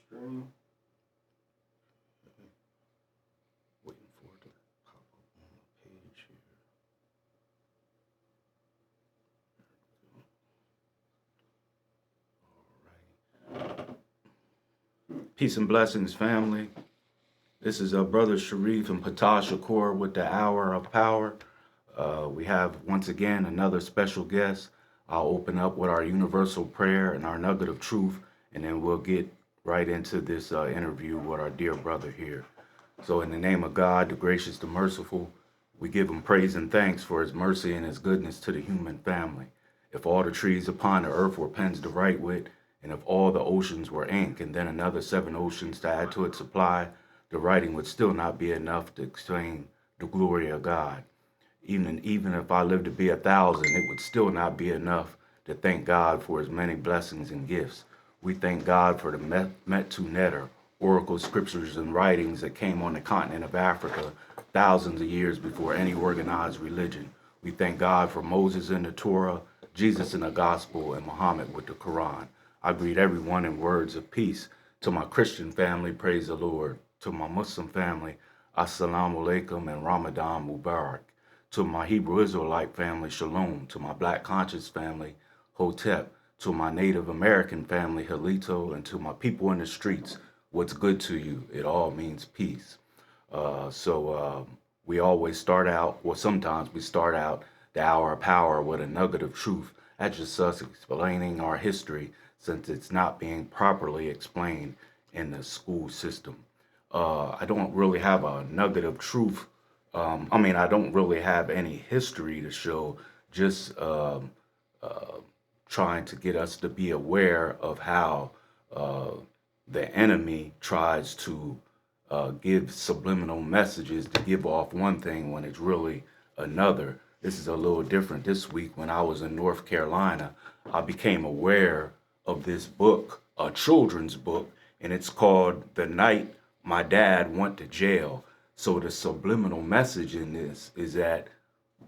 screen. Waiting for it to pop up on the page here. All right. Peace and blessings, family. This is our brother Shareef and Ptah Shakur with the Hour of Power. We have, once again, another special guest. I'll open up with our universal prayer and our nugget of truth, and then we'll get right into this interview with our dear brother here. So in the name of God, the gracious, the merciful, we give him praise and thanks for his mercy and his goodness to the human family. If all the trees upon the earth were pens to write with, and if all the oceans were ink, and then another 7 oceans to add to its supply, the writing would still not be enough to explain the glory of God. Even if I lived to be 1,000, it would still not be enough to thank God for his many blessings and gifts. We thank God for the Metu Neter, oracle scriptures and writings that came on the continent of Africa thousands of years before any organized religion. We thank God for Moses in the Torah, Jesus in the Gospel, and Muhammad with the Quran. I greet everyone in words of peace. To my Christian family, praise the Lord. To my Muslim family, Assalamu alaikum and Ramadan Mubarak. To my Hebrew Israelite family, Shalom. To my Black Conscious family, Hotep. To my Native American family, Halito. And to my people in the streets, what's good to you? It all means peace. We always start out, or sometimes we start out the Hour of Power with a nugget of truth. That's just us explaining our history since it's not being properly explained in the school system. I don't really have a nugget of truth. I don't really have any history to show, just trying to get us to be aware of how the enemy tries to give subliminal messages to give off one thing when it's really another. This is a little different. This week when I was in North Carolina, I became aware of this book, a children's book, and it's called The Night My Dad Went to Jail. So the subliminal message in this is that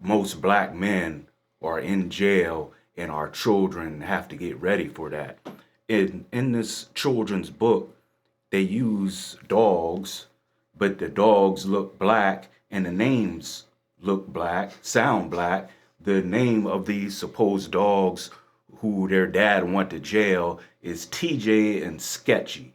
most black men are in jail and our children have to get ready for that. In this children's book, they use dogs, but the dogs look black and the names look black, sound black. The name of these supposed dogs who their dad went to jail is TJ and Sketchy.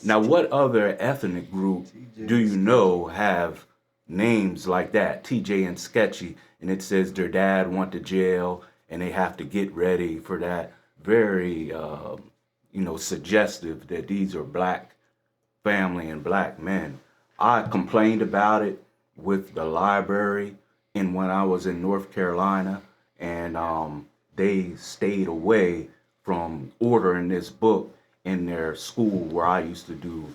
Now, what other ethnic group do you know have names like that, TJ and Sketchy, and it says their dad went to jail and they have to get ready for that? Very, suggestive that these are black family and black men. I complained about it with the library and when I was in North Carolina, and they stayed away from ordering this book in their school where I used to do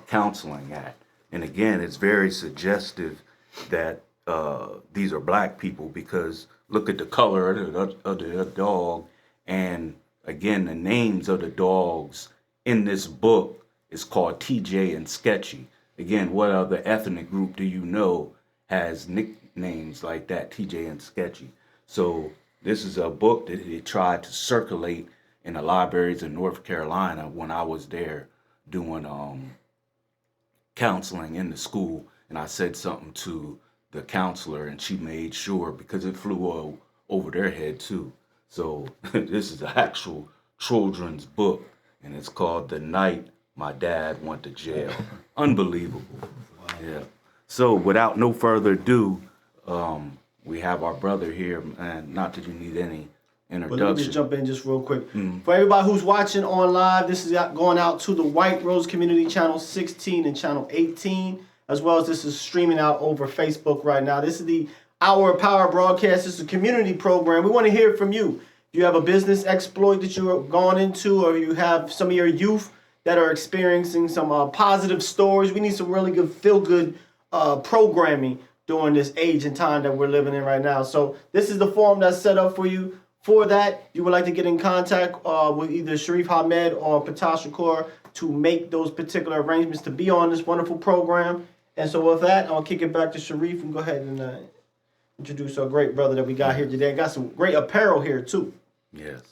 counseling at. And again, it's very suggestive that these are black people because look at the color of the dog. And again, the names of the dogs in this book is called TJ and Sketchy. Again, what other ethnic group do you know has nicknames like that, TJ and Sketchy? So this is a book that they tried to circulate in the libraries in North Carolina when I was there doing counseling in the school. And I said something to the counselor and she made sure, because it flew over their head too. So this is an actual children's book and it's called The Night My Dad Went to Jail. Unbelievable. Wow. Yeah. So without no further ado, we have our brother here, and not that you need any introduction. But let me just jump in just real quick. For everybody who's watching on live, this is going out to the White Rose Community Channel 16 and Channel 18, as well as this is streaming out over Facebook right now. This is the Hour of Power broadcast. This is a community program. We want to hear from you. If you have a business exploit that you're going into, or you have some of your youth that are experiencing some positive stories, we need some really good, feel-good programming during this age and time that we're living in right now. So this is the forum that's set up for you. For that, you would like to get in contact with either Shareef Hameed or Ptah Shakur to make those particular arrangements to be on this wonderful program. And so with that, I'll kick it back to Shareef and go ahead and introduce our great brother that we got here today. Got some great apparel here too. Yes.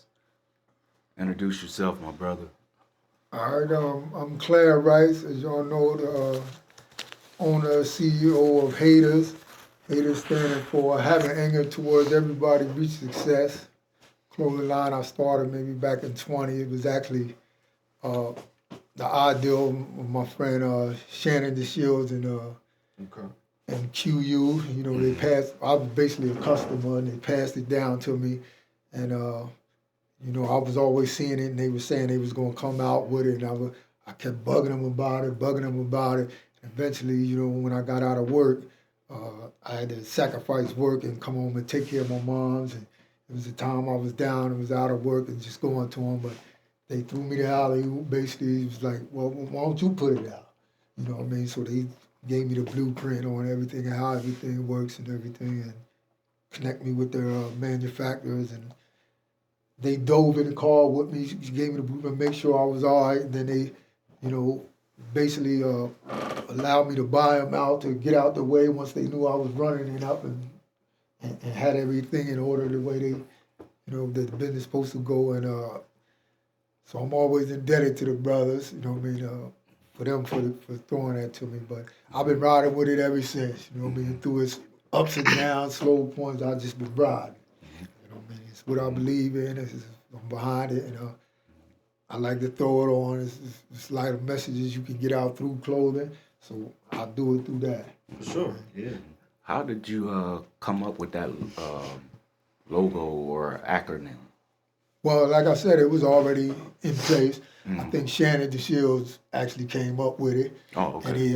Introduce yourself, my brother. All right, I'm Claire Rice, as y'all know, the owner, CEO of Haters. Haters standing for having anger towards everybody, reach success. Clothing line I started maybe back in 20. It was actually the ideal of my friend Shannon DeShields and QU. You know, they passed. I was basically a customer, and they passed it down to me, and you know, I was always seeing it, and they were saying they was gonna come out with it, and I kept bugging them about it. Eventually, you know, when I got out of work, I had to sacrifice work and come home and take care of my moms, and it was a time I was down and was out of work and just going to them, but they threw me the alley. Basically, it was like, well, why don't you put it out? You know what I mean? So they gave me the blueprint on everything and how everything works and everything, and connect me with their manufacturers, and they dove in the car with me. She gave me the blueprint, make sure I was all right, and then they, you know, basically allowed me to buy them out to get out the way once they knew I was running it up and had everything in order the way they, you know, the business supposed to go. And so I'm always indebted to the brothers, you know what I mean, for them for throwing that to me. But I've been riding with it ever since, you know what I mean, through its ups and downs, slow points, I've just been riding. You know what I mean? It's what I believe in, I'm behind it, and I like to throw it on. It's like messages you can get out through clothing, so I do it through that. For sure. Yeah. How did you come up with that logo or acronym? Well, like I said, it was already in place. I think Shannon DeShields actually came up with it. Oh, okay. And he,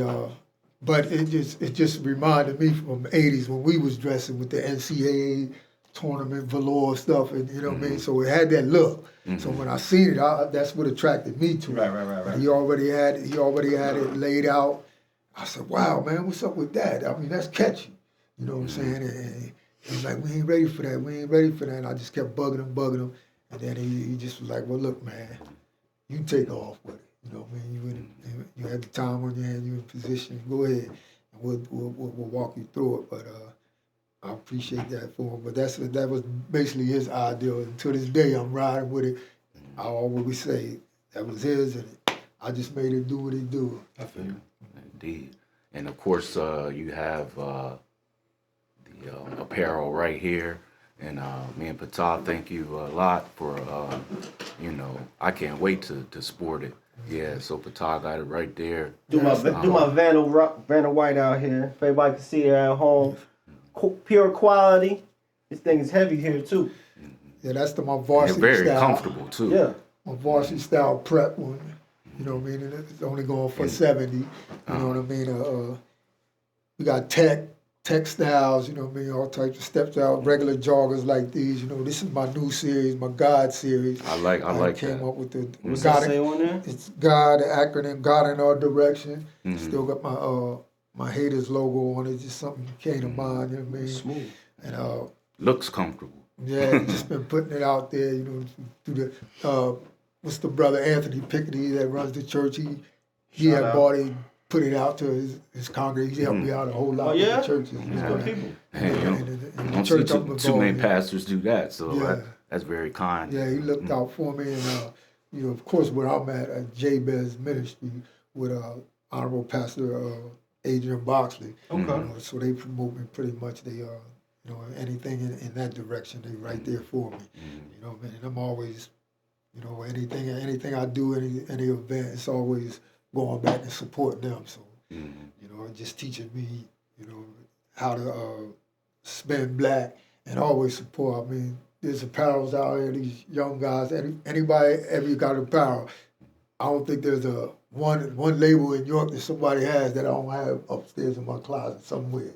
but it just reminded me from the '80s when we was dressing with the NCAA tournament velour stuff, and you know what I mean. So it had that look. So when I seen it, that's what attracted me to it. Right. He already had it laid out. I said, "Wow, man, what's up with that? I mean, that's catchy." You know what I'm saying? And he was like, "We ain't ready for that. We ain't ready for that." And I just kept bugging him. And then he just was like, "Well, look, man, you take off with it. You know what I mean? You had the time on your hand. You in position. Go ahead, and we'll walk you through it." But I appreciate that for him. But that was basically his idea. And to this day, I'm riding with it. I always say that was his, and I just made it do what he do. I feel you. Indeed. And of course, you have the apparel right here. And me and Ptah, thank you a lot for, you know, I can't wait to sport it. Yeah, so Ptah got it right there. Do my Vandal White out here. If everybody can see it at home. Pure quality. This thing is heavy here too. Yeah, that's my varsity They're very style. comfortable too. Yeah. My varsity style prep one. You know what I mean? And it's only going for 70. You know what I mean? We got textiles, you know what I mean, all types of steps out, regular joggers like these, you know, this is my new series, my God series. I like came that. up with the What's that say on there? It's God, the acronym, God in our direction. Still got my Haters logo on it, just something came to mind, you know what I mean? Smooth. And Looks comfortable. yeah, just been putting it out there, you know, through the what's the brother Anthony Pickney that runs the church, he Shout had out. bought it, put it out to his congregation. He helped me out a whole lot with the churches. He's good people. You don't see too many pastors do that, so that's very kind. Yeah, he looked out for me, and you know, of course, where I'm at Jabez Ministry with Honorable Pastor Adrian Boxley. Okay. You know, so they promote me pretty much. They you know, anything in that direction, they right there for me. You know, and I'm always, you know, anything I do, any event, it's always going back and supporting them. So, you know, just teaching me, you know, how to spend black and always support. I mean, there's apparels out here, these young guys, anybody ever got apparel. I don't think there's one label in York that somebody has that I don't have upstairs in my closet somewhere.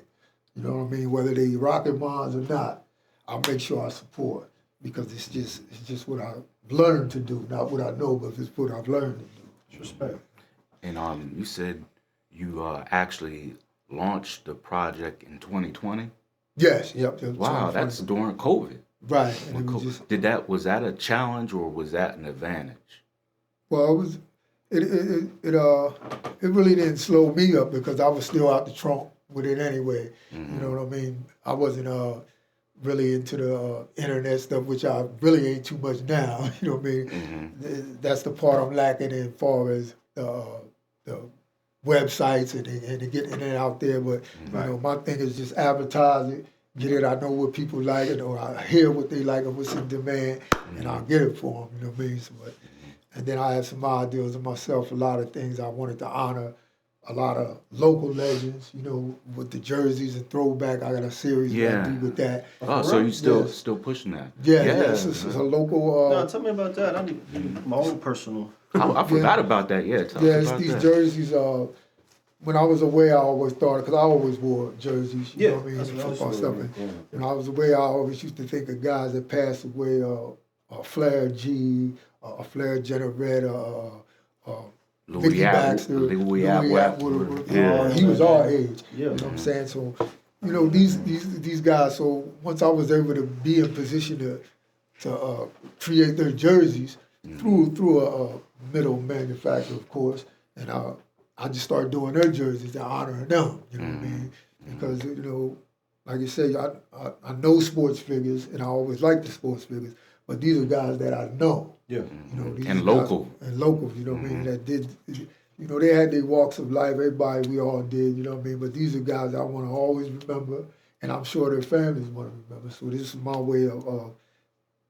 You know what I mean? Whether they rocking mines or not, I'll make sure I support because it's just what I've learned to do, not what I know, but it's what I've learned to do. Respect. And you said you actually launched the project in 2020? Yes, yep. Wow, that's during COVID. Right. And was that a challenge or was that an advantage? Well, it really didn't slow me up because I was still out the trunk with it anyway. You know what I mean? I wasn't really into the internet stuff, which I really ain't too much now. You know what I mean? That's the part I'm lacking in, as far as the websites and to get in and out there. But you know, my thing is just advertise it, get it. I know what people like it, or I hear what they like, or what's in demand, and I'll get it for them. You know what I mean? So, and then I have some ideas of myself. A lot of things I wanted to honor. A lot of local legends, you know, with the jerseys and throwback. I got a series that I do with that. Oh, so you still pushing that? Yes, it's a local. No, tell me about that. I need my own personal. I forgot about that. Yeah, tell us about these that. jerseys. When I was away, I always thought, because I always wore jerseys. You know what I mean? That's Football stuff. And when I was away, I always used to think of guys that passed away. Flair G, Flair Generette, Mickey Baxter, Louis Atwood. Yeah. He was our age. Yeah. You know what I'm saying? So, you know, these guys. So once I was able to be in position to create their jerseys through a middle manufacturer, of course, and I just started doing their jerseys to honor them. You know what I mean? Because you know, like you say, I know sports figures, and I always liked the sports figures. But these are guys that I know. Yeah. You know, these And guys, local. and locals, you know what I mean, that did, you know, they had their walks of life, everybody, we all did, you know what I mean, but these are guys I want to always remember, and I'm sure their families want to remember, so this is my way of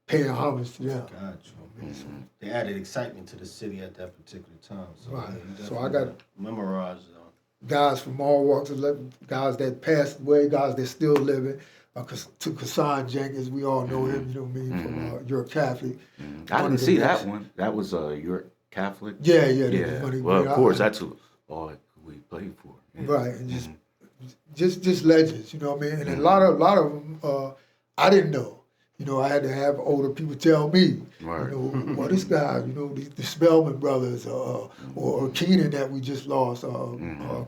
paying homage to them. Gotcha. They added excitement to the city at that particular time. So, Right. yeah, So I got memorized. Guys from all walks of life, guys that passed away, guys that still living. To Kassan Jenkins, we all know him, you know what I mean, from You're Catholic. I didn't see that one. That was You're Catholic? Yeah. Well, of course, that's all we played for. Yeah. Right, and just legends, you know what I mean? And a lot of them, I didn't know. You know, I had to have older people tell me, Right. you know, well, this guy, you know, the Spellman brothers, or Keenan that we just lost,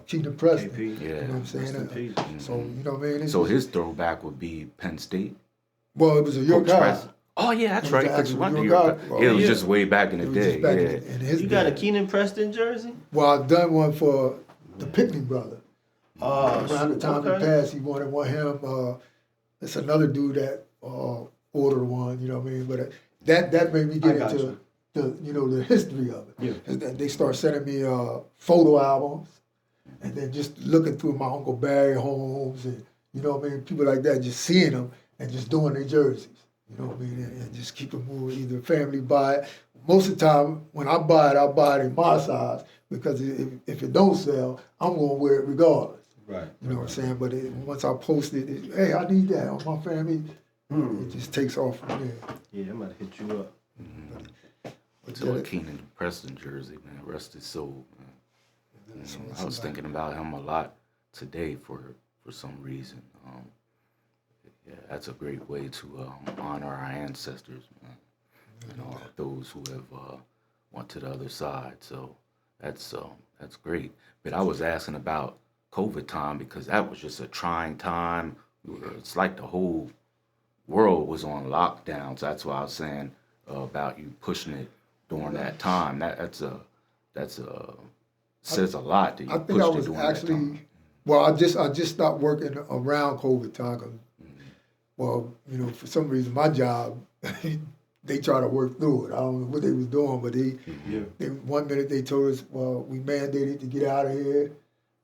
Keenan Preston. KP. Yeah. You know what I'm saying? So, you know what I mean? So his throwback would be Penn State? Well, it was a York Coach guy. Preston. Oh, yeah, that's right. Because you went to York York. guy. Yeah, it was Yeah. just way back in the It was day. just back Yeah. in his You got a day. Keenan Preston jersey? Well, I've done one for the Pickney brother. Around the time he passed, he wanted him. It's another dude that ordered one, you know what I mean? But that made me get into the history of it. Yeah. And then they start sending me photo albums, and then just looking through my Uncle Barry Holmes and you know what I mean, people like that, just seeing them and just doing their jerseys. You know what I mean? And just keep it moving. Either family buy it. Most of the time, when I buy it in my size because if it don't sell, I'm gonna wear it regardless. Right. You know what I'm saying? But once I post it, hey, I need that on my family. It just takes off from there. Yeah, I might hit you up. So a Keenan Preston jersey, man, rest his soul. Man. I was thinking about him a lot today for some reason. Yeah, that's a great way to honor our ancestors, man. You know, those who have went to the other side. So that's great. But I was asking about COVID time because that was just a trying time. It's like the whole world was on lockdown. So that's why I was saying about you pushing it during that time. That's says a lot that you I think pushed I it was during that time. actually, well, I just stopped working around COVID time. 'Cause, well, you know, for some reason, my job, they try to work through it. I don't know what they was doing, but they 1 minute they told us, well, we mandated to get out of here,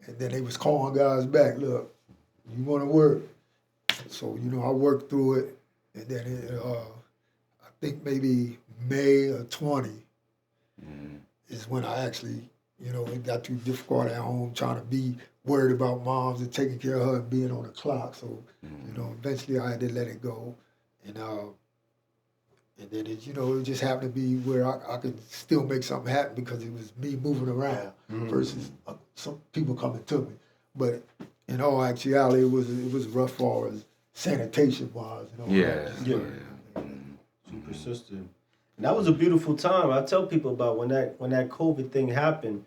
and then they was calling guys back, look, you want to work. So, you know, I worked through it, and then I think maybe May of 20 is when I actually, you know, it got too difficult at home trying to be worried about moms and taking care of her and being on the clock. So, you know, eventually I had to let it go. And then it, you know, it just happened to be where I could still make something happen because it was me moving around versus some people coming to me. But in all actuality, it was rough for as sanitation wise. You know, Yeah. Super persistent. And that was a beautiful time. I tell people about when that COVID thing happened.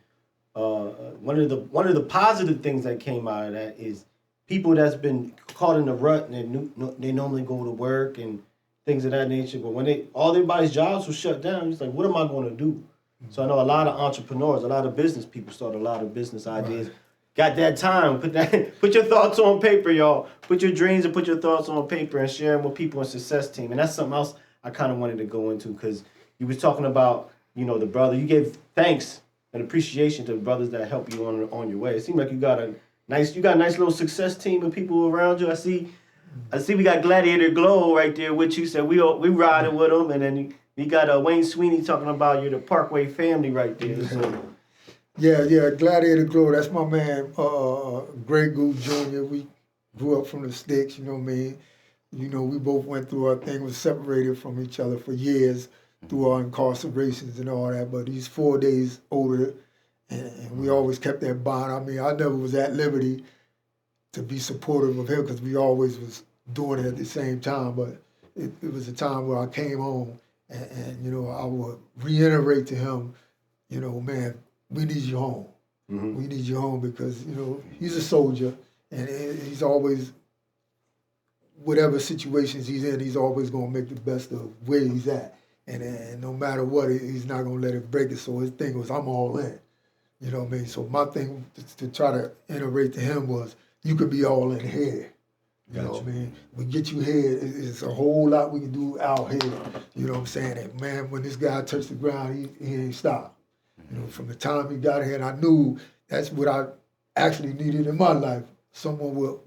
One of the positive things that came out of that is people that's been caught in a rut and they normally go to work and things of that nature. But when everybody's jobs were shut down, it's like, what am I going to do? So I know a lot of entrepreneurs, a lot of business people started a lot of business ideas. got that time. Put your thoughts on paper, y'all. Put your dreams and put your thoughts on paper and share them with people in Success Team. And that's something else I kind of wanted to go into because you was talking about, the brother. You gave thanks and appreciation to the brothers that help you on your way. It seemed like you got a nice little success team of people around you. I see we got Gladiator Glow right there with you. So we riding with them, and then you got Wayne Sweeney talking about you're the Parkway family right there. So. Yeah, Gladiator Glow, that's my man, Grey Goose Jr. We grew up from the sticks, you know what I mean? We both went through our thing, was separated from each other for years through our incarcerations and all that, but he's 4 days older, and we always kept that bond. I mean, I never was at liberty to be supportive of him because we always was doing it at the same time, but it was a time where I came home and I would reiterate to him, man, we need you home. Mm-hmm. We need you home because, he's a soldier and he's always, whatever situations he's in, he's always going to make the best of where he's at. And no matter what, he's not going to let it break it. So his thing was, I'm all in. You know what I mean? So my thing to try to iterate to him was, you could be all in here. You know what I mean? We get you here, it's a whole lot we can do out here. You know what I'm saying? And man, when this guy touched the ground, he ain't stopped. From the time he got here, and I knew that's what I actually needed in my life, someone with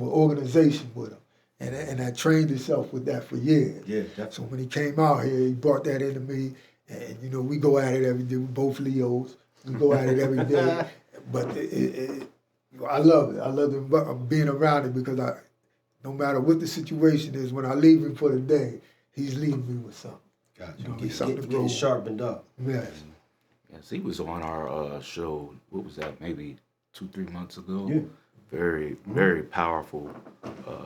organization with him. And I trained himself with that for years. Yeah, definitely. So when he came out here, he brought that into me. And, we go at it every day. We're both Leos. We go at it every day. But I love it. I love being around it because no matter what the situation is, when I leave him for the day, he's leaving me with something. Gotcha. Getting sharpened up. Yes. Yes, he was on our show, what was that, maybe 2-3 months ago? Yeah. Very, very powerful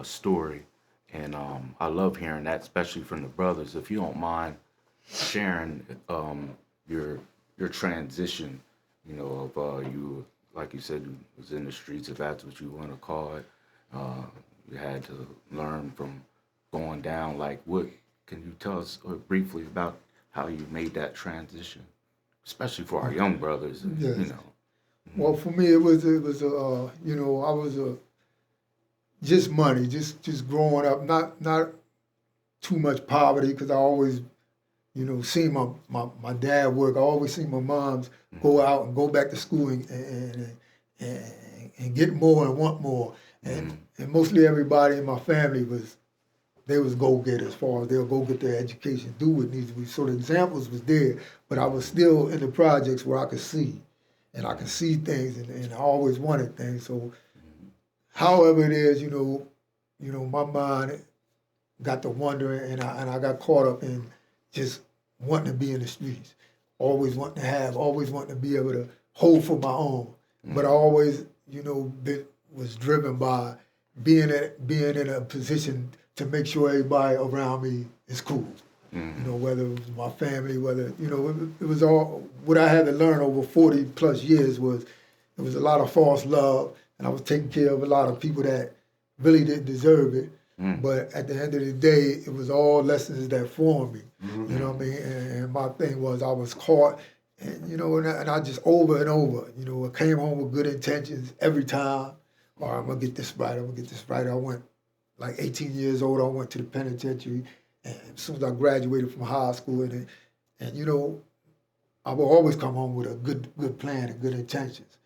story. And I love hearing that, especially from the brothers. If you don't mind sharing your transition, of you, like you said, was in the streets, if that's what you want to call it. You had to learn from going down. Like, what can you tell us briefly about how you made that transition, especially for our young brothers? Yes. Well, for me, it was I was just money, just growing up, not too much poverty, because I always, seen my dad work. I always seen my moms go out and go back to school and get more and want more. And mostly everybody in my family was go-getters as far as they'll go get their education, do what needs to be. So the examples was there, but I was still in the projects where I could see. And I could see things, and I always wanted things. So however it is, my mind got to wondering, and I got caught up in just wanting to be in the streets, always wanting to have, always wanting to be able to hold for my own. But I always, was driven by being in a position to make sure everybody around me is cool. Whether it was my family, whether, it was all, what I had to learn over 40 plus years was, it was a lot of false love, and I was taking care of a lot of people that really didn't deserve it. But at the end of the day, it was all lessons that formed me. You know what I mean? And my thing was, I was caught, and and I just over and over, I came home with good intentions every time. All right, I'm gonna get this right. I went like 18 years old. I went to the penitentiary, and as soon as I graduated from high school, and I would always come home with a good plan and good intentions.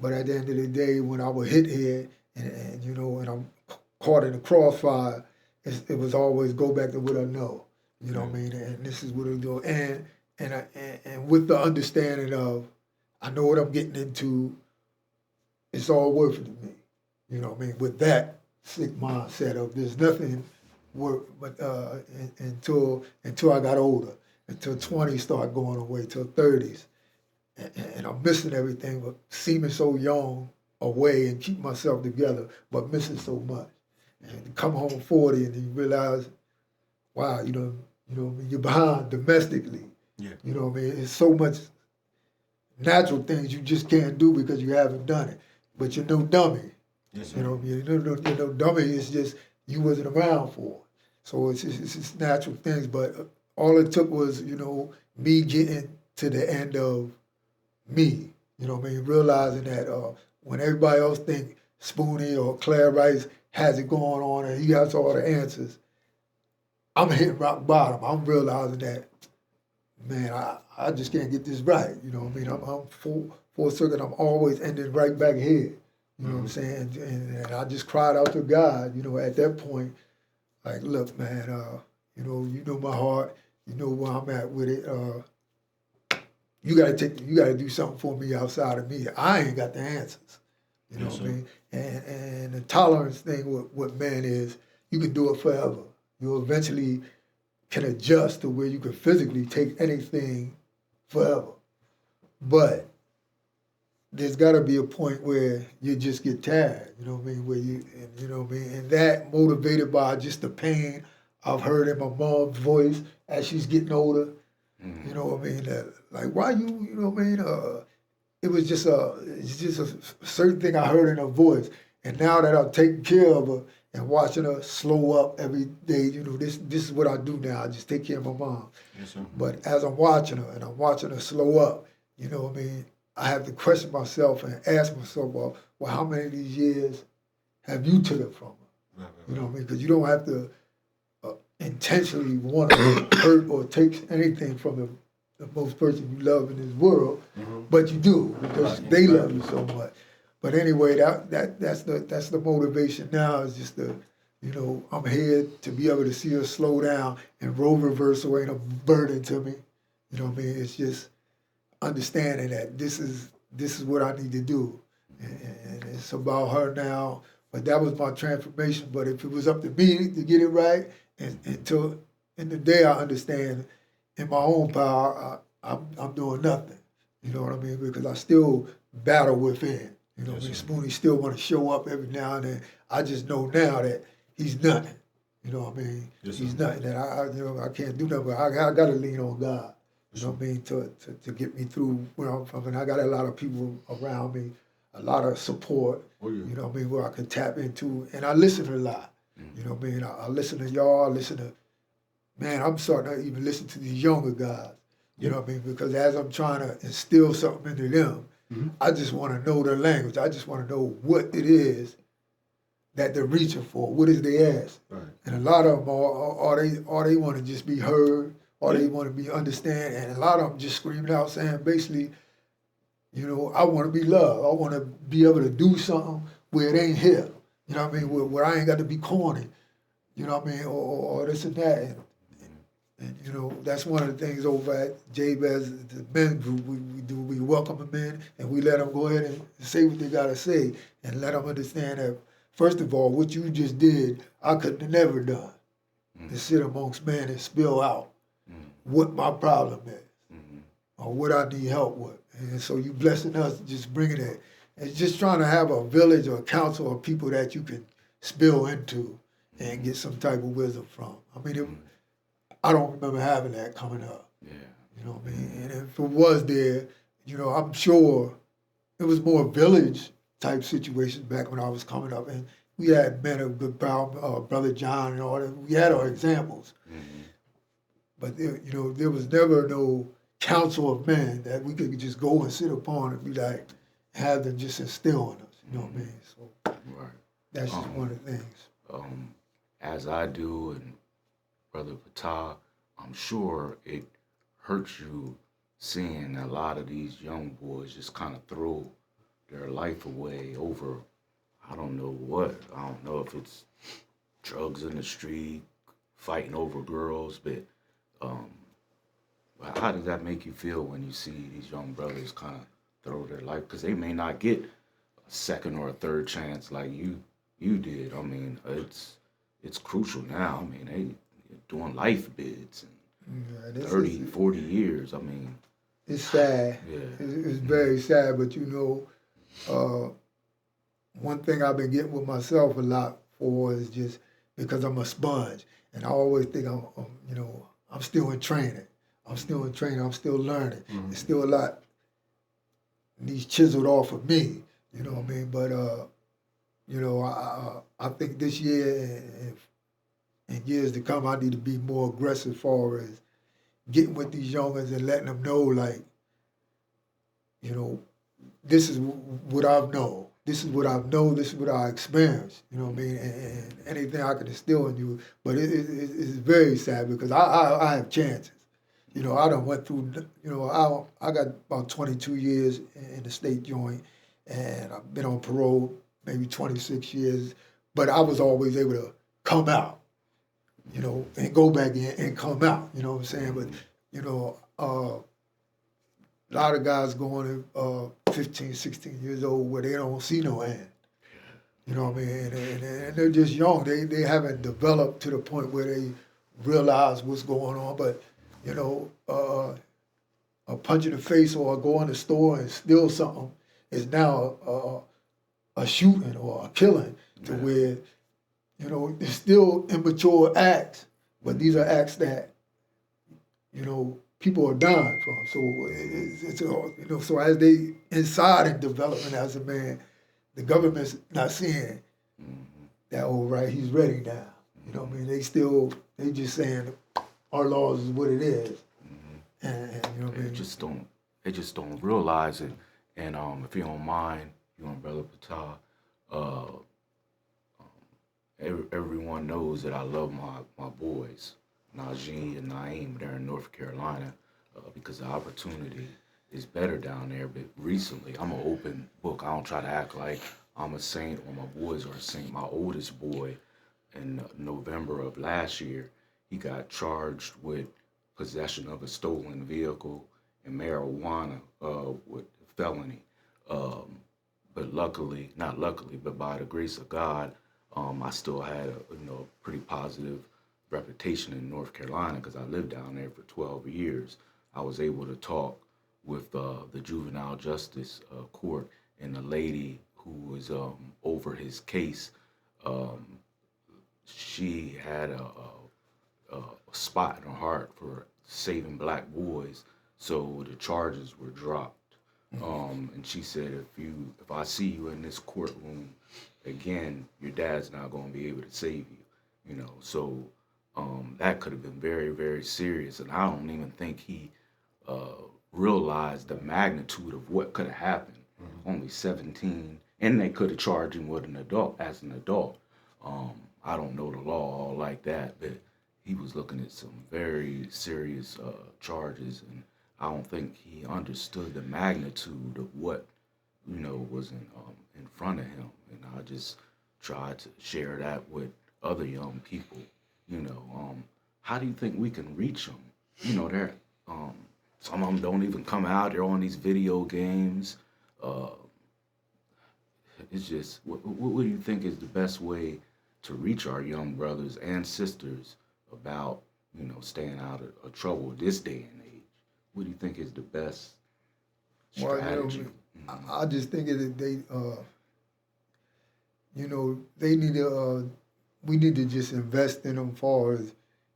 But at the end of the day, when I would hit here, and I'm caught in the crossfire, it was always go back to what I know. You know what I mean? And this is what I do. And with the understanding of, I know what I'm getting into, it's all worth it to me. You know what I mean? With that sick mindset of there's nothing worth, but until I got older, until 20s started going away, till 30s. And I'm missing everything, but seeming so young away and keep myself together, but missing so much. And to come home 40 and you realize, wow, you're behind domestically. Yeah. You know what I mean? It's so much natural things you just can't do because you haven't done it. But you're no dummy. Yes, sir. You're no dummy. It's just you wasn't around for it. So it's just natural things. But all it took was, me getting to the end of me. You know what I mean? Realizing that when everybody else think Spoony or Claire Rice has it going on and he has all the answers, I'm hitting rock bottom. I'm realizing that, man, I just can't get this right. You know what I mean? I'm full circuit. I'm always ending right back here. You know what I'm saying? And I just cried out to God, you know, at that point, like, look, man, you know my heart. You know where I'm at with it. You gotta do something for me outside of me. I ain't got the answers. You know what I mean? And the tolerance thing with man is you can do it forever. You eventually can adjust to where you can physically take anything forever. But there's gotta be a point where you just get tired, you know what I mean? You know what I mean? And that motivated by just the pain I've heard in my mom's voice as she's getting older. You know what I mean? Like, why you know what I mean? It's just a certain thing I heard in her voice. And now that I'm taking care of her and watching her slow up every day, you know, this is what I do now. I just take care of my mom. Yes, sir. But as I'm watching her and I'm watching her slow up, you know what I mean? I have to question myself and ask myself, well, how many of these years have you taken from her? You know what I mean? Because you don't have to intentionally want to hurt or take anything from the most person you love in this world, but you do because they love you so much. But anyway, that's the motivation now is just the, you know, I'm here to be able to see her slow down and role reversal ain't a burden to me. You know what I mean? It's just understanding that this is what I need to do, and it's about her now. But that was my transformation. But if it was up to me to get it right, and until in the day I understand in my own power, I'm doing nothing. You know what I mean? Because I still battle within. You know what I mean? Spoony still want to show up every now and then. I just know now that he's nothing. You know what I mean? He's nothing. That I can't do nothing. But I got to lean on God. You know what I mean? To get me through where I'm from. And I got a lot of people around me, a lot of support. You know what I mean? Where I can tap into. And I listen a lot. You know what I mean? I listen to y'all. I listen to, man, I'm starting to even listen to these younger guys. You know what I mean? Because as I'm trying to instill something into them, I just want to know their language. I just want to know what it is that they're reaching for. What is they ask? Right. And a lot of them are they want to just be heard, or they want to be understand. And a lot of them just screaming out saying basically, you know, I want to be loved. I want to be able to do something where it ain't here. You know what I mean? Where I ain't got to be corny. You know what I mean? Or this and that. And you know, that's one of the things over at Jabez, the men group, we welcome them in and we let them go ahead and say what they gotta say and let them understand that, first of all, what you just did, I could have never done. To sit amongst men and spill out what my problem is or what I need help with. And so you blessing us, just bringing it. And just trying to have a village or a council of people that you can spill into and get some type of wisdom from. I mean, I don't remember having that coming up. Yeah. You know what I mean? And if it was there, you know, I'm sure it was more village type situations back when I was coming up. And we had men of good power, Brother John and all that. We had our examples. But, there, you know, there was never no council of men that we could just go and sit upon and be like, have them just instill in us. You know what I mean? So that's just one of the things. As I do, and Brother Ptah, I'm sure it hurts you seeing a lot of these young boys just kind of throw their life away over, I don't know what. I don't know if it's drugs in the street, fighting over girls, but how does that make you feel when you see these young brothers kind of throw their life? Because they may not get a second or a third chance like you did. I mean, it's crucial now. I mean, they doing life bids and 30, 40 years. I mean, it's sad. Yeah. It's very sad, but you know, one thing I've been getting with myself a lot for is just because I'm a sponge, and I always think I'm still in training. I'm still learning. There's still a lot needs chiseled off of me. You know what I mean? But you know, I think this year and years to come, I need to be more aggressive as far as getting with these youngins and letting them know, like, you know, this is what I've known. this is what I know, this is what I experienced, you know what I mean, and anything I can instill in you. But it's very sad because I have chances. You know, I done went through, you know, I got about 22 years in the state joint, and I've been on parole maybe 26 years, but I was always able to come out, you know, and go back in and come out, you know what I'm saying? But, you know, a lot of guys going 15, 16 years old where they don't see no end. You know what I mean? And they're just young. They haven't developed to the point where they realize what's going on. But, you know, a punch in the face or go in the store and steal something is now a shooting or a killing to where, you know, it's still immature acts, but these are acts that, you know, people are dying from. So it's you know, so as they inside in development as a man, the government's not seeing that, oh, right, he's ready now. You know what I mean? They just saying our laws is what it is. And you know what I mean? They just don't realize it. And if you don't mind, you and Brother Ptah, everyone knows that I love my boys, Najee and Naeem. They're in North Carolina because the opportunity is better down there. But recently, I'm an open book. I don't try to act like I'm a saint or my boys are a saint. My oldest boy, in November of last year, he got charged with possession of a stolen vehicle and marijuana with felony. But luckily, not luckily, but by the grace of God, I still had a pretty positive reputation in North Carolina because I lived down there for 12 years. I was able to talk with the juvenile justice court, and the lady who was over his case, she had a spot in her heart for saving black boys, so the charges were dropped. And she said, if I see you in this courtroom again, your dad's not going to be able to save you, you know. So that could have been very, very serious, and I don't even think he realized the magnitude of what could have happened. Only 17, and they could have charged him with an adult. I don't know the law all like that, but he was looking at some very serious charges, and I don't think he understood the magnitude of what, you know, was in front of him. And I just tried to share that with other young people. You know, how do you think we can reach them? You know, they're some of them don't even come out. They're on these video games. It's just, what do you think is the best way to reach our young brothers and sisters about, you know, staying out of trouble this day and age? What do you think is the best strategy? Well, I just think that they, you know, they need to, we need to just invest in them as far as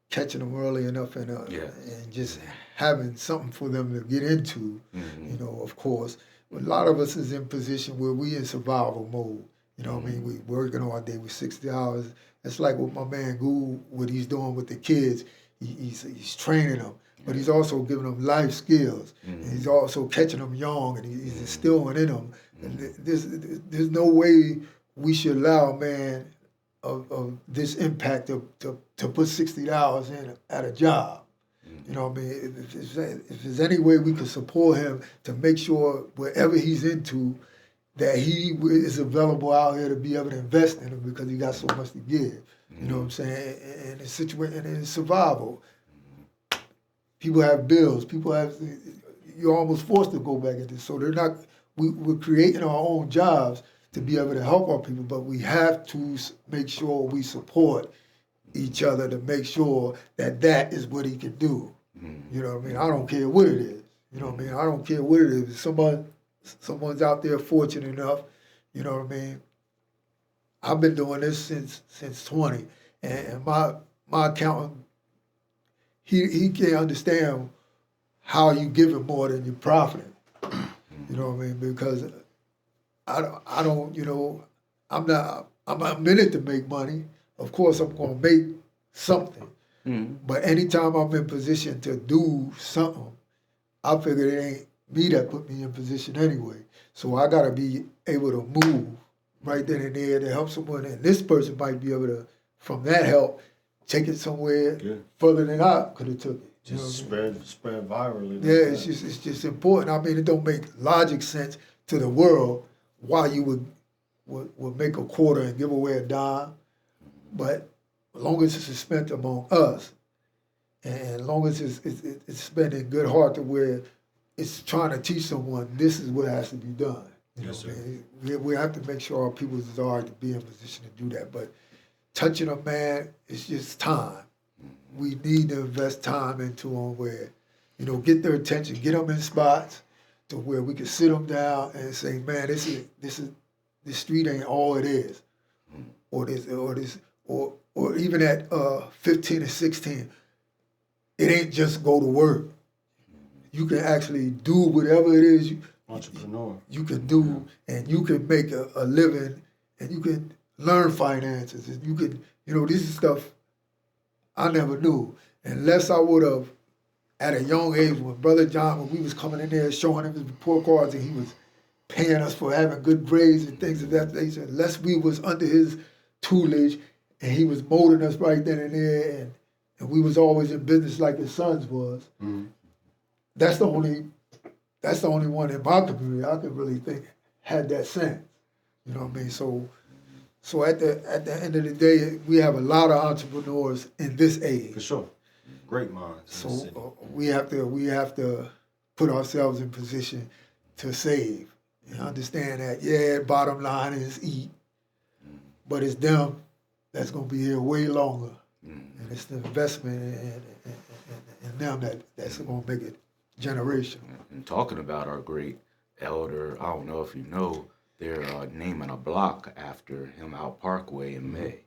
catching them early enough and just having something for them to get into, you know, of course. But a lot of us is in position where we in survival mode. You know what I mean? We working all day with 60 hours. It's like what my man Goo, what he's doing with the kids. He's training them, but he's also giving them life skills. And he's also catching them young, and he's instilling in them. And there's no way we should allow a man of this impact to put 60 hours in at a job. You know what I mean? If there's any way we can support him to make sure wherever he's into, that he is available out here to be able to invest in him because he got so much to give. You know what I'm saying? And it's situation and it's survival. People have bills. People have. You're almost forced to go back into this. So they're not. We're creating our own jobs to be able to help our people, but we have to make sure we support each other to make sure that is what he can do. You know what I mean? I don't care what it is. You know what I mean? I don't care what it is. If someone's out there fortunate enough, you know what I mean? I've been doing this since 20, and my accountant, he can't understand how you giving more than you're profiting. You know what I mean? Because I don't, you know, I'm not in it to make money. Of course, I'm going to make something. But anytime I'm in position to do something, I figure it ain't me that put me in position anyway. So I gotta be able to move right then and there to help someone, and this person might be able to, from that help, take it somewhere further than I could have took it. You know Just what I mean? spread virally. Yeah, it's just important. I mean, it don't make logic sense to the world why you would make a quarter and give away a dime, but as long as it's spent among us, and as long as it's spent in good heart to where it's trying to teach someone this is what has to be done. Yes, sir. We have to make sure our people's desire to be in position to do that. But touching a man is just time. We need to invest time into them where, get their attention, get them in spots to where we can sit them down and say, man, this street ain't all it is, or even at 15 and 16, it ain't just go to work. You can actually do whatever it is Entrepreneur. you can do, and you can make a living, and you can learn finances, and you can, this is stuff I never knew. Unless I would have, at a young age, when Brother John, when we was coming in there showing him his report cards and he was paying us for having good grades and things of that nature, unless we was under his tutelage and he was molding us right then and there, and we was always in business like his sons was. Mm-hmm. That's the only one in my community I could really think had that sense. You know what I mean? So at the end of the day, we have a lot of entrepreneurs in this age. For sure. Great minds. So we have to put ourselves in position to save and understand that, bottom line is eat, but it's them that's going to be here way longer. And it's the investment in them that's going to make it generational. And talking about our great elder, I don't know if you know, they're naming a block after him out Parkway in May.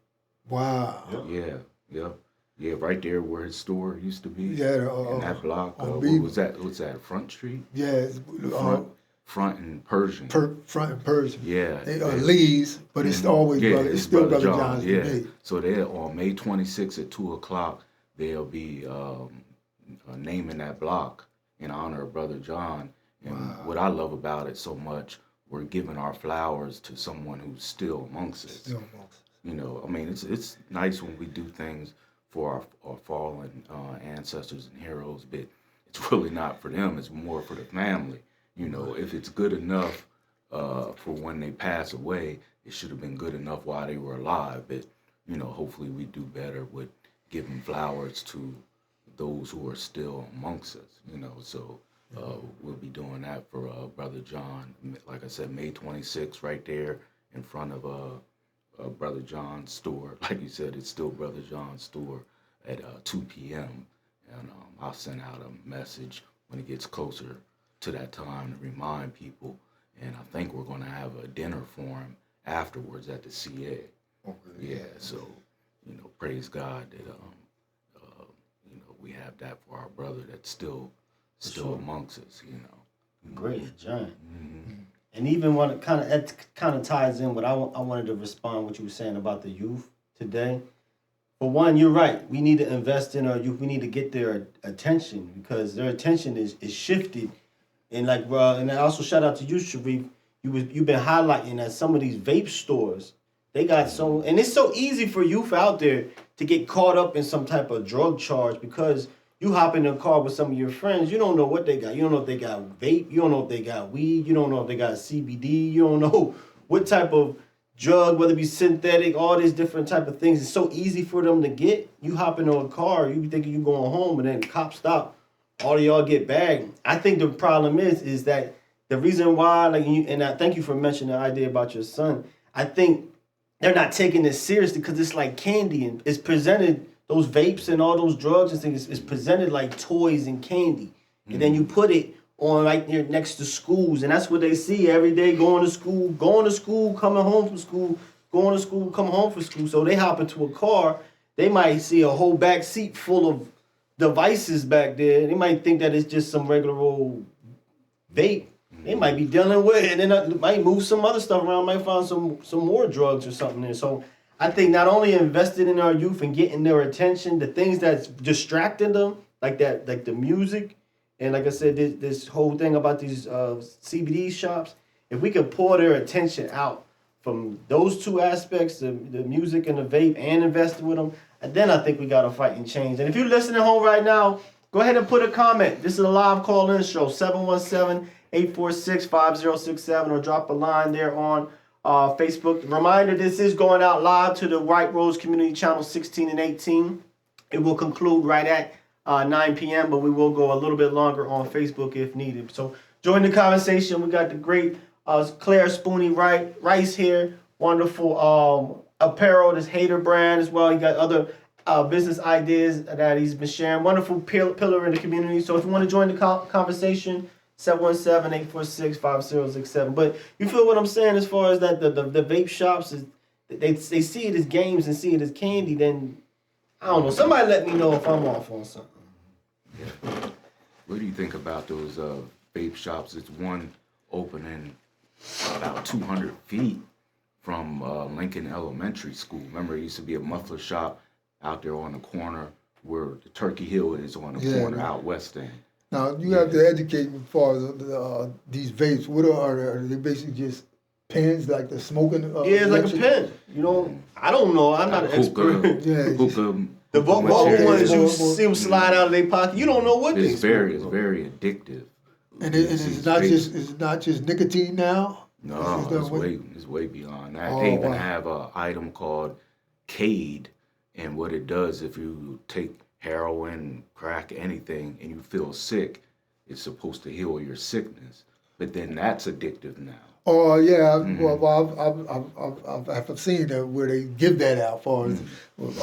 Wow. Yeah, right there where his store used to be. Yeah, in that block. What was that? What's that? Front Street? Yeah, Front and Persian. Front and Persian. Yeah. Lee's, but it's always brother. It's still Brother John's. Yeah. To me. So they're on May 26th at 2:00. They'll be naming that block in honor of Brother John. And what I love about it so much, we're giving our flowers to someone who's still amongst us. I mean, it's nice when we do things for our fallen ancestors and heroes, but it's really not for them. It's more for the family. If it's good enough for when they pass away, it should have been good enough while they were alive. But, hopefully we do better with giving flowers to those who are still amongst us, So we'll be doing that for Brother John. Like I said, May 26th, right there in front of Brother John's store. Like you said, it's still Brother John's store at 2 p.m. And I'll send out a message when it gets closer to that time to remind people. And I think we're going to have a dinner for him afterwards at the CA. Okay. Yeah, so, praise God that, we have that for our brother that's still amongst us, Great, John. Mm-hmm. And even when it kind of ties in what I wanted to respond what you were saying about the youth today. For one, you're right. We need to invest in our youth. We need to get their attention because their attention is shifted. And and I also shout out to you, Shareef. You've been highlighting that some of these vape stores, they got and it's so easy for youth out there to get caught up in some type of drug charge because you hop in a car with some of your friends, you don't know what they got. You don't know if they got vape. You don't know if they got weed. You don't know if they got CBD. You don't know what type of drug, whether it be synthetic, all these different type of things. It's so easy for them to get. You hop into a car, you be thinking you going home, and then the cops stop. All of y'all get bagged. I think the problem is that the reason why, and I thank you for mentioning the idea about your son. I think they're not taking this seriously because it's like candy and it's presented. Those vapes and all those drugs and things is presented like toys and candy. And then you put it on right near next to schools. And that's what they see every day, going to school, coming home from school, going to school, coming home from school. So they hop into a car, they might see a whole back seat full of devices back there. They might think that it's just some regular old vape. They might be dealing with it and then might move some other stuff around, might find some more drugs or something there. So I think not only invested in our youth and getting their attention, the things that's distracting them, like the music And like I said, this whole thing about these CBD shops, if we could pour their attention out from those two aspects, the music and the vape, and invest with them, and then I think we got a fighting change. And if you're listening at home right now, go ahead and put a comment. This is a live call-in show, 717-846-5067, or drop a line there on Facebook. Reminder, this is going out live to the White Rose Community Channel 16 and 18. It will conclude right at 9 p.m., but we will go a little bit longer on Facebook if needed. So join the conversation. We got the great Claire Spoony Rice here. Wonderful apparel, this Hater brand as well. You got other business ideas that he's been sharing. Wonderful pillar in the community. So if you want to join the conversation, 717-846-5067. But you feel what I'm saying as far as that the vape shops, is they see it as games and see it as candy, then I don't know. Somebody let me know if I'm off on something. Yeah. What do you think about those vape shops? It's one opening about 200 feet from Lincoln Elementary School. Remember, it used to be a muffler shop out there on the corner where the Turkey Hill is on the corner out west end. Now, you have to educate me as far as these vapes. What are they basically just pens, like the smoking? It's like a pen. You know, I don't know. I'm not an expert. Hookah. The vocal ones, you see them slide out of their pocket. You don't know what it's very addictive. And it's not just nicotine now. No, it's way beyond that. They even have an item called Cade, and what it does, if you take heroin, crack, anything, and you feel sick, it's supposed to heal your sickness. But then that's addictive now. Oh yeah, well, I've seen that where they give that out for us.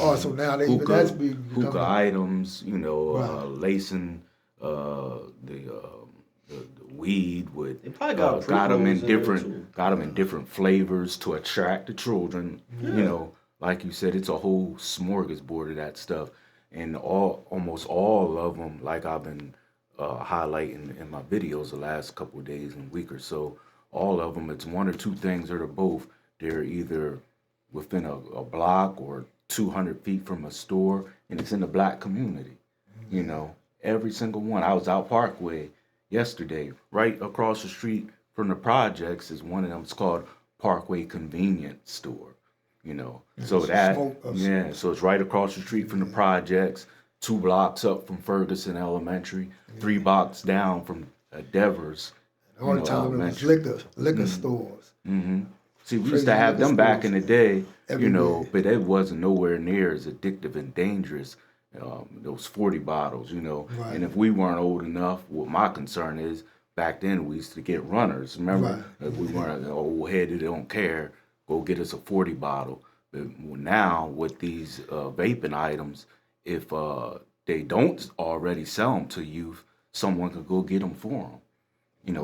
Also now they hookah, that's big. Hookah items, lacing the weed with. They probably got them in different flavors to attract the children. Yeah. Like you said, it's a whole smorgasbord of that stuff, and almost all of them, like I've been highlighting in my videos the last couple of days and week or so. All of them, it's one or two things, or they're both. They're either within a block or 200 feet from a store, and it's in the black community. Every single one. I was out Parkway yesterday, right across the street from the projects is one of them. It's called Parkway Convenience Store. So it's right across the street from the projects, 2 blocks up from Ferguson Elementary, 3 blocks down from Devers. All the time it was liquor stores. Mm-hmm. See, we used to have them back in the day, but it wasn't nowhere near as addictive and dangerous. Those 40 bottles, Right. And if we weren't old enough, what my concern is, back then we used to get runners. Remember, if we weren't old headed, they don't care. Go get us a 40 bottle. But now with these vaping items, if they don't already sell them to youth, someone could go get them for them.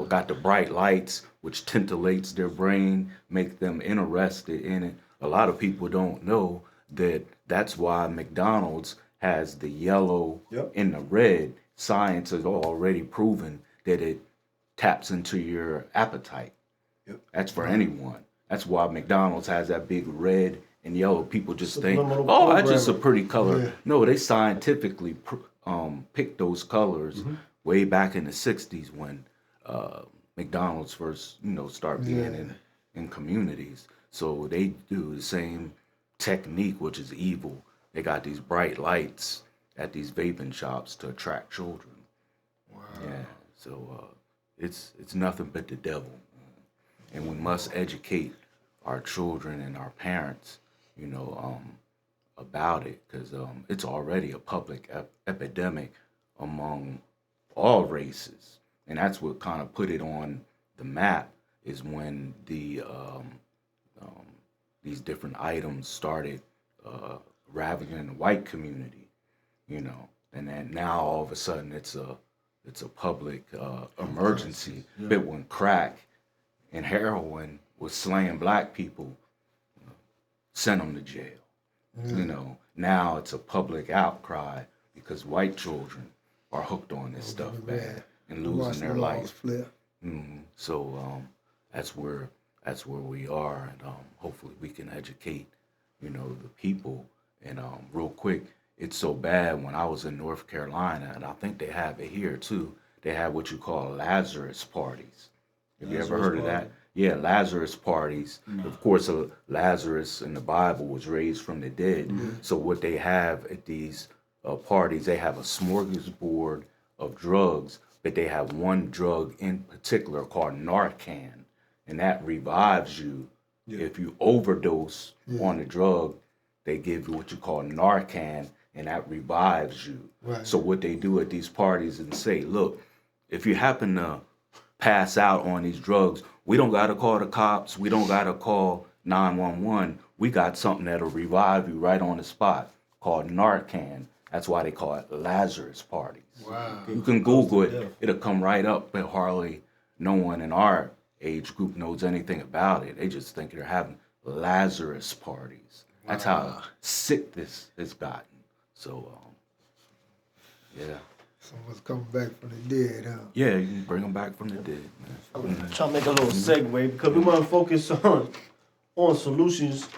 Got the bright lights, which tintillates their brain, make them interested in it. A lot of people don't know that that's why McDonald's has the yellow and the red. Science has already proven that it taps into your appetite. Yep. That's for anyone. That's why McDonald's has that big red and yellow. People just think, that's just a pretty color. Yeah. No, they scientifically picked those colors way back in the 60s when McDonald's first, start being in communities. So they do the same technique, which is evil. They got these bright lights at these vaping shops to attract children. Wow. Yeah. So it's nothing but the devil. And we must educate our children and our parents, about it, because it's already a public epidemic among all races. And that's what kind of put it on the map, is when these different items started ravaging the white community, and then now all of a sudden it's a public emergency. Yeah. But when crack and heroin was slaying black people, sent them to jail. Yeah. Now it's a public outcry because white children are hooked on this stuff bad and losing their life. Mm-hmm. So that's where we are, and hopefully we can educate, the people. And real quick, it's so bad. When I was in North Carolina, and I think they have it here too, they have what you call Lazarus parties. Have you ever Lazarus heard of that? party? Yeah, Lazarus parties. No. Of course, Lazarus in the Bible was raised from the dead. So what they have at these parties, they have a smorgasbord of drugs, but they have one drug in particular called Narcan, and that revives you. If you overdose on the drug, they give you what you call Narcan, and that revives you. Right. So what they do at these parties and say, look, if you happen to pass out on these drugs, we don't got to call the cops. We don't got to call 911. We got something that'll revive you right on the spot called Narcan. That's why they call it Lazarus parties. Wow. You can Google it. It'll come right up, but hardly no one in our age group knows anything about it. They just think they're having Lazarus parties. That's how sick this has gotten. So, yeah. Someone's coming back from the dead, huh? Yeah, you can bring them back from the dead, man. I'm trying to make a little segue because we want to focus on solutions.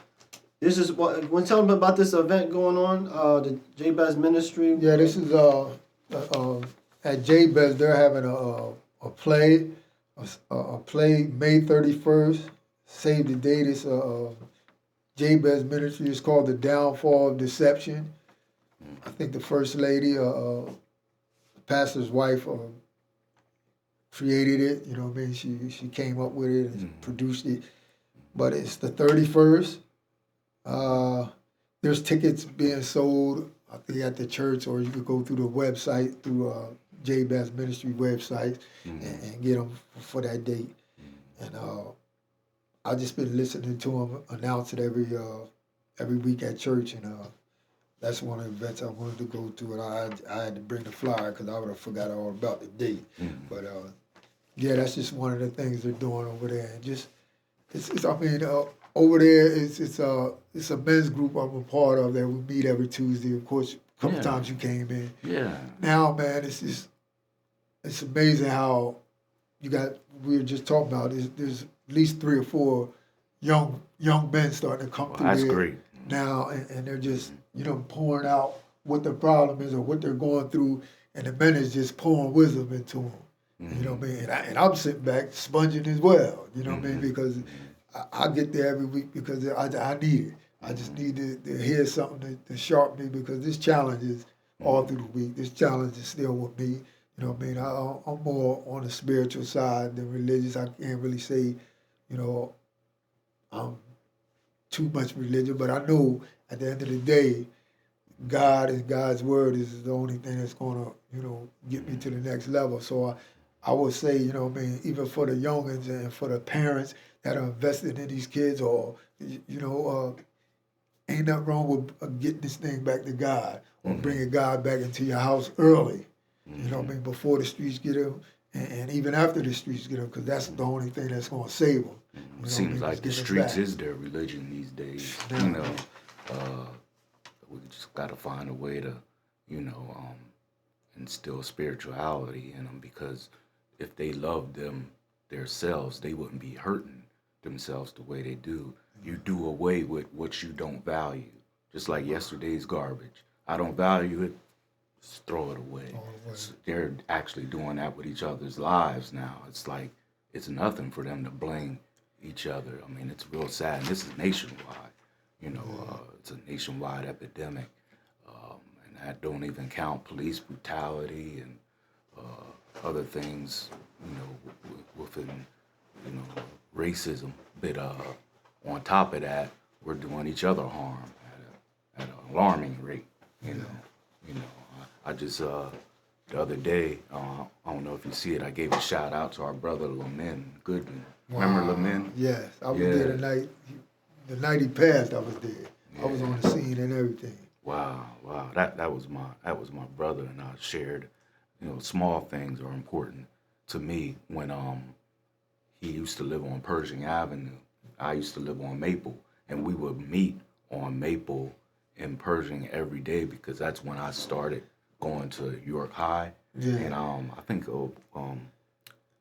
This is what when telling me about this event going on, the J-Bass Ministry. Yeah, this is at J-Bez. They're having a play, a play May 31st. Save the date. It's J-Bez Ministry. It's called The Downfall of Deception. I think the First Lady, the pastor's wife, created it. You know what I mean? She came up with it and produced it. But it's the 31st. There's tickets being sold, I think, at the church, or you could go through the website, through J-Bass Ministry website, and get them for that date. And I've just been listening to them announce it every week at church, and that's one of the events I wanted to go to, and I had to bring the flyer because I would have forgot all about the date. But yeah, that's just one of the things they're doing over there, and just it's I mean. Over there, it's a men's group I'm a part of that we meet every Tuesday. Of course, a couple times you came in. Yeah. Now, man, it's amazing how we were just talking about. There's at least 3 or 4 young men starting to come through That's there great. now, and they're just pouring out what the problem is or what they're going through, and the men is just pouring wisdom into them. You know what I mean? And I'm sitting back sponging as well. You know what I mean? Because I get there every week because I need it. I just need to hear something to sharpen me because this challenge is all through the week. This challenge is still with me. You know what I mean? I'm more on the spiritual side than religious. I can't really say, I'm too much religious, but I know at the end of the day, God and God's word is the only thing that's going to, get me to the next level. So I would say, even for the youngins and for the parents that are invested in these kids, or ain't nothing wrong with getting this thing back to God or bringing God back into your house early. You know what I mean? Before the streets get him, and even after the streets get him, because that's the only thing that's going to save them. Seems like the streets is their religion these days. We just got to find a way to, instill spirituality in them, because if they loved themselves, they wouldn't be hurting themselves the way they do. You do away with what you don't value. Just like yesterday's garbage. I don't value it, just throw it away. So they're actually doing that with each other's lives now. It's like, it's nothing for them to blame each other. I mean, it's real sad. And this is nationwide. It's a nationwide epidemic. And that don't even count police brutality and other things, within, racism. But on top of that, we're doing each other harm at an alarming rate. I just the other day, I don't know if you see it, I gave a shout out to our brother Lamin Goodman. Wow. Remember Lamin? Yes, I was there the night he passed. I was there. Yeah. I was on the scene and everything. Wow. That was my brother, and I shared. Small things are important to me. When he used to live on Pershing Avenue, I used to live on Maple, and we would meet on Maple in Pershing every day because that's when I started going to York High. Yeah. And I think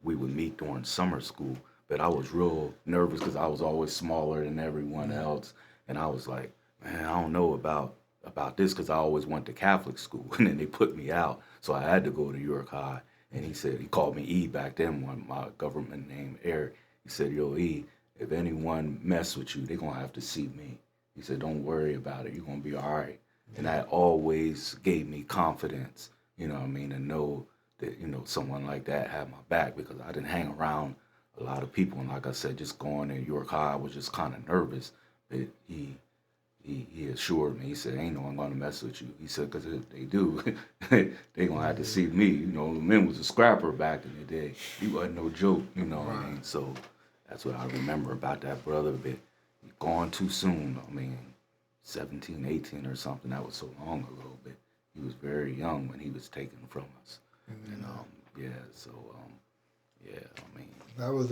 we would meet during summer school, but I was real nervous because I was always smaller than everyone else, and I was like, man, I don't know about this because I always went to Catholic school, and then they put me out, so I had to go to York High. And he said, he called me E back then, when my government name Eric. He said, yo, E, if anyone mess with you, they're going to have to see me. He said, don't worry about it. You're going to be all right. And that always gave me confidence, you know what I mean, to know that, you know, someone like that had my back, because I didn't hang around a lot of people. And like I said, just going in York High, I was just kind of nervous. But he assured me, he said, ain't no one going to mess with you. He said, because if they do, they going to have to see me. You know, the man was a scrapper back in the day. He wasn't no joke, you know what I mean? So that's what I remember about that brother. But he gone too soon. I mean, 17, 18 or something. That was so long ago. But he was very young when he was taken from us. And yeah, so yeah, I mean, that was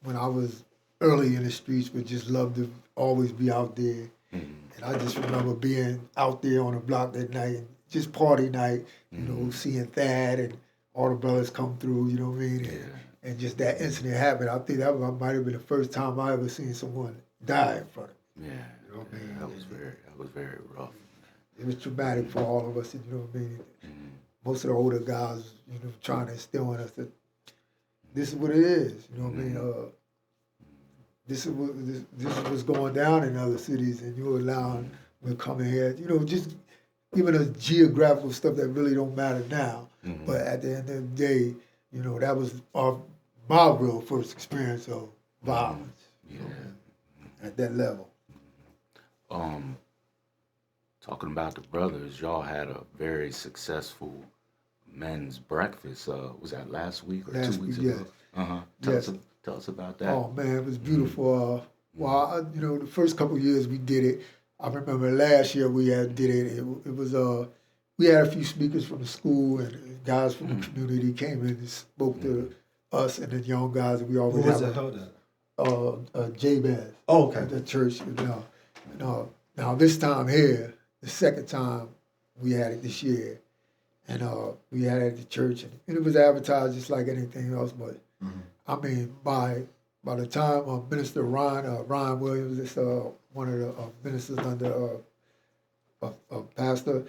when I was early in the streets, but just loved to always be out there. And I just remember being out there on the block that night, just party night, you know, seeing Thad and all the brothers come through, you know what I mean? And just that incident happened. I think that might have been the first time I ever seen someone die in front of me. yeah, You know what I mean? that was very rough. It was traumatic for all of us, you know what I mean? Most of the older guys, you know, trying to instill in us that this is what it is, you know what I mean? This is what's going down in other cities, and you're allowing them to come in here, you know, just giving us geographical stuff that really don't matter now. But at the end of the day, you know, that was my real first experience of violence, you know, at that level. Talking about the brothers, y'all had a very successful men's breakfast. Was that last week or 2 weeks ago? Tell us about that. Oh man, it was beautiful. You know, the first couple of years we did it. I remember last year we did it. It was we had a few speakers from the school and guys from the community came in and spoke to us and the young guys. We always Who was it held at? J-Baz. Oh, okay. At the church. You know. Now this time here, the second time we had it this year, and we had it at the church, and it was advertised just like anything else. But I mean, by the time Minister Ryan Williams, is one of the ministers under Pastor,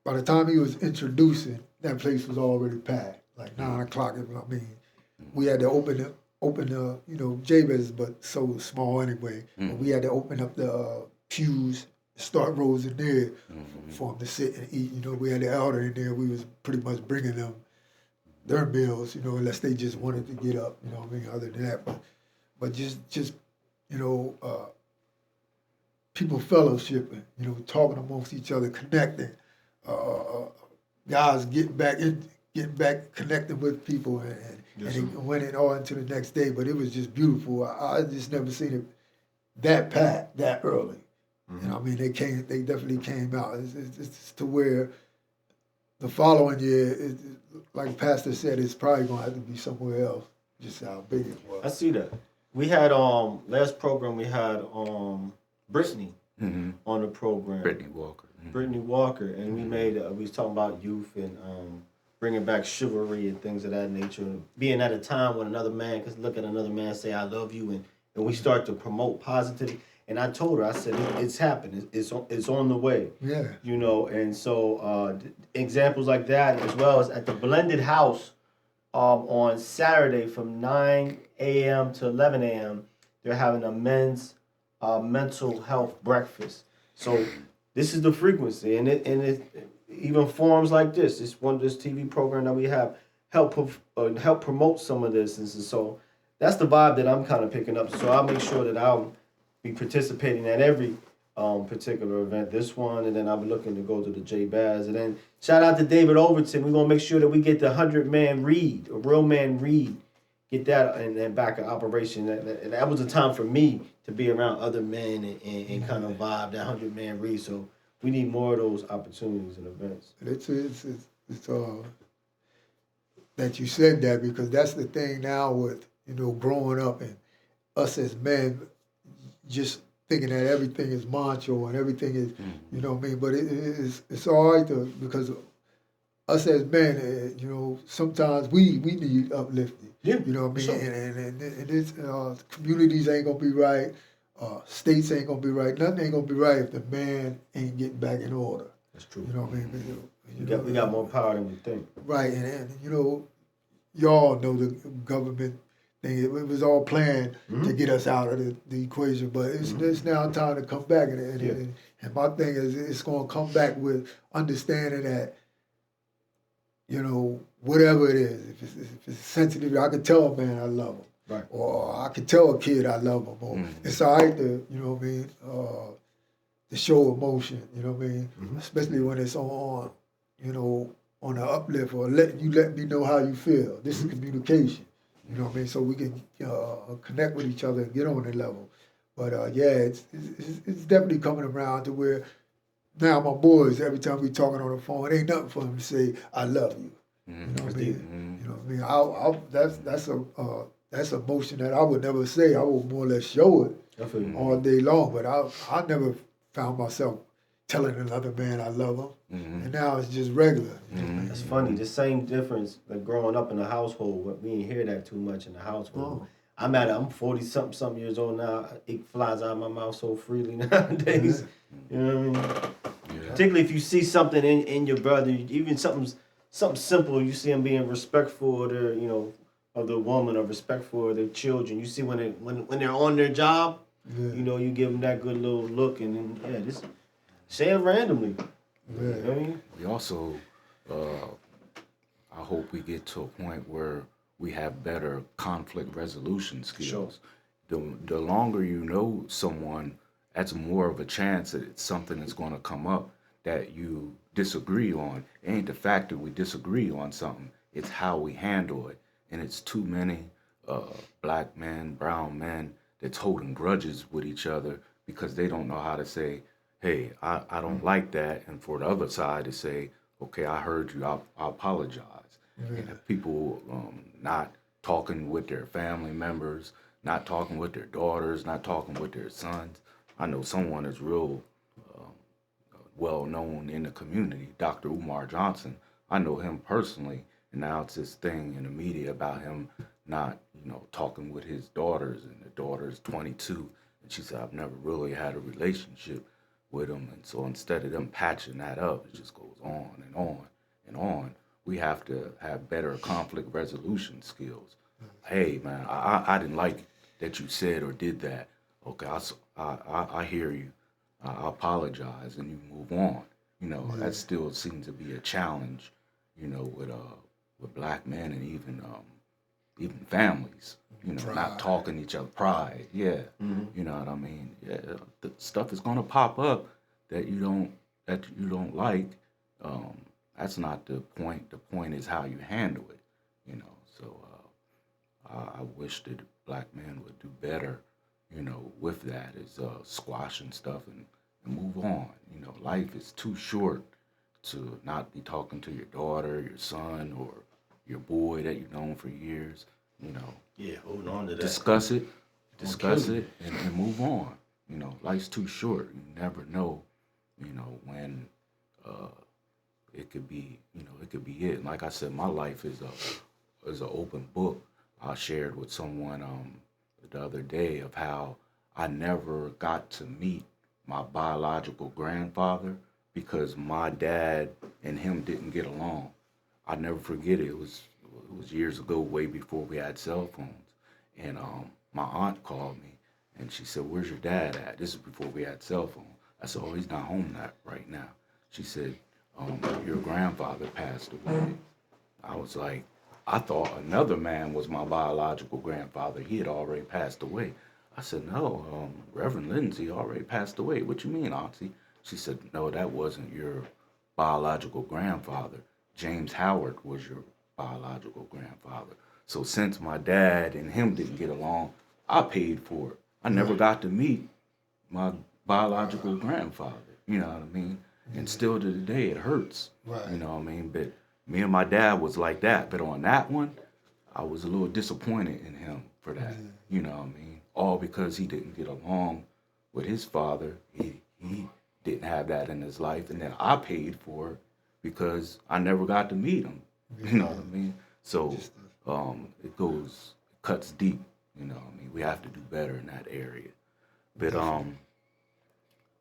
by the time he was introducing, that place was already packed, like 9 o'clock. I mean, we had to open the you know, Jabez, but so small anyway. But we had to open up the pews, start rows in there for them to sit and eat. You know, we had the elder in there. We was pretty much bringing them their meals, you know, unless they just wanted to get up, you know what I mean, other than that. But just you know, people fellowshipping, you know, talking amongst each other, connecting, guys getting back connecting with people, and it went in all into the next day. But it was just beautiful. I just never seen it that packed that early. You know, I mean, they definitely came out. It's to where the following year, like Pastor said, it's probably gonna have to be somewhere else. Just how big it was. I see that. We had last program we had Brittany on the program. Brittany Walker. Brittany Walker, and we was talking about youth and bringing back chivalry and things of that nature. And being at a time when another man could look at another man, say "I love you," and we start to promote positivity. And I told her, I said, it's happening. It's on the way. Yeah. You know, and so examples like that, as well as at the Blended House on Saturday from 9 a.m. to 11 a.m., they're having a men's mental health breakfast. So this is the frequency, and it even forums like this. This TV program that we have help promote some of this, and so that's the vibe that I'm kind of picking up. So I'll make sure that I'll be participating at every particular event, this one, and then I'll be looking to go to the J-Baz. And then shout out to David Overton. We're going to make sure that we get the 100-man read, a real man read, get that and back in operation. That was a time for me to be around other men and kind of vibe that 100-man read. So we need more of those opportunities and events. It's that you said that, because that's the thing now with, you know, growing up and us as men, just thinking that everything is macho and everything is, you know what I mean? But it's all right because us as men, you know, sometimes we need uplifting. Yeah, you know what I mean? sure. And it's, communities ain't gonna be right, states ain't gonna be right, nothing ain't gonna be right if the man ain't getting back in order. That's true. You know what I mean? We got more power than we think. Right, and you know, y'all know the government thing. It was all planned to get us out of the equation, but it's now time to come back. And my thing is, it's going to come back with understanding that, you know, whatever it is, if it's sensitive, I can tell a man I love him. Right. Or I can tell a kid I love him. Or it's all right to, you know what I mean, to show emotion, you know what I mean? Especially when it's on, you know, on the uplift, or let me know how you feel. This is communication, you know what I mean? So we can connect with each other and get on the level. But it's definitely coming around to where now my boys, every time we talking on the phone, it ain't nothing for them to say, I love you. You know what I mean? You know what I mean? That's emotion that I would never say. I would more or less show it all day long, but I never found myself telling another man I love him. And now it's just regular. You know? That's funny. The same difference, like growing up in the household, but we didn't hear that too much in the household. I'm 40-something years old now. It flies out of my mouth so freely nowadays. You know what I mean? Yeah. Particularly if you see something in your brother, even something simple, you see him being respectful of their, you know, of the woman, or respectful of their children. You see when they're on their job, you know, you give them that good little look, and then just say it randomly. You know what I mean? We also, I hope we get to a point where we have better conflict resolution skills. Sure. The longer you know someone, that's more of a chance that it's something that's going to come up that you disagree on. It ain't the fact that we disagree on something, it's how we handle it. And it's too many black men, brown men that's holding grudges with each other because they don't know how to say, hey, I don't like that. And for the other side to say, okay, I heard you, I apologize. And people not talking with their family members, not talking with their daughters, not talking with their sons. I know someone that's real well known in the community, Dr. Umar Johnson. I know him personally, and now it's this thing in the media about him not, you know, talking with his daughters, and the daughter's 22, and she said, I've never really had a relationship with him. And so instead of them patching that up, it just goes on and on and on. We have to have better conflict resolution skills. Hey, man, I didn't like that you said or did that. Okay, I hear you. I apologize, and you move on. You know, that still seems to be a challenge, you know, with black men and even families. You know, not talking to each other. Pride, you know what I mean. Yeah, the stuff is gonna pop up that you don't like. That's not the point. The point is how you handle it. You know, so I wish that black men would do better, you know, with that, is squashing stuff and move on. You know, life is too short to not be talking to your daughter, your son, or your boy that you've known for years. You know, holding on to that. Discuss it, and move on. You know, life's too short. You never know, you know, when it could be, you know, it could be it. And like I said, my life is an open book. I shared with someone the other day of how I never got to meet my biological grandfather because my dad and him didn't get along. I never forget it. It was years ago, way before we had cell phones. And my aunt called me and she said, "Where's your dad at?" This is before we had cell phones. I said, "Oh, he's not home right now." She said, "Your grandfather passed away." I was like, I thought another man was my biological grandfather. He had already passed away. I said, "No, Reverend Lindsay already passed away." "What you mean, Auntie?" She said, "No, that wasn't your biological grandfather. James Howard was your biological grandfather. So since my dad and him didn't get along, I paid for it. I never got to meet my biological grandfather." You know what I mean? And still to the day, it hurts. Right. You know what I mean? But me and my dad was like that. But on that one, I was a little disappointed in him for that. You know what I mean? All because he didn't get along with his father. He didn't have that in his life. And then I paid for it because I never got to meet him. You know what I mean? So it cuts deep. You know what I mean? We have to do better in that area. But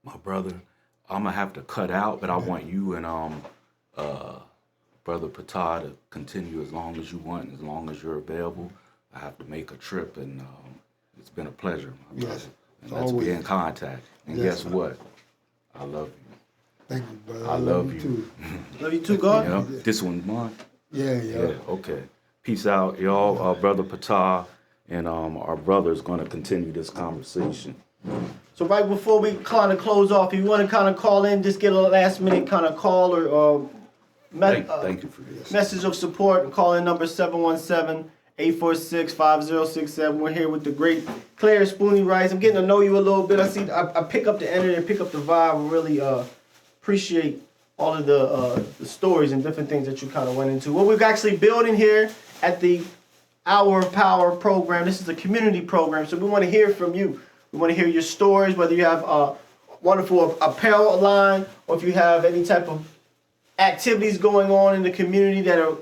my brother, I'm gonna have to cut out, but I want you and Brother Ptah to continue as long as you want, as long as you're available. I have to make a trip, and it's been a pleasure, my brother. And let's be in contact. And guess what? I love you. Thank you, brother. I love you. Too. Love you too, God. This one's mine. Yeah. Okay. Peace out, y'all. Brother Ptah and our brother's going to continue this conversation. So right before we kind of close off, if you want to kind of call in, just get a last minute kind of call or Thank you for this. message of support. Call in number 717-846-5067. We're here with the great Claire Spoony Rice. I'm getting to know you a little bit. I pick up the energy, I pick up the vibe. I really appreciate all of the stories and different things that you kind of went into. What we're actually building here at the Hour of Power program, this is a community program, so we want to hear from you. We want to hear your stories, whether you have a wonderful apparel line or if you have any type of activities going on in the community that are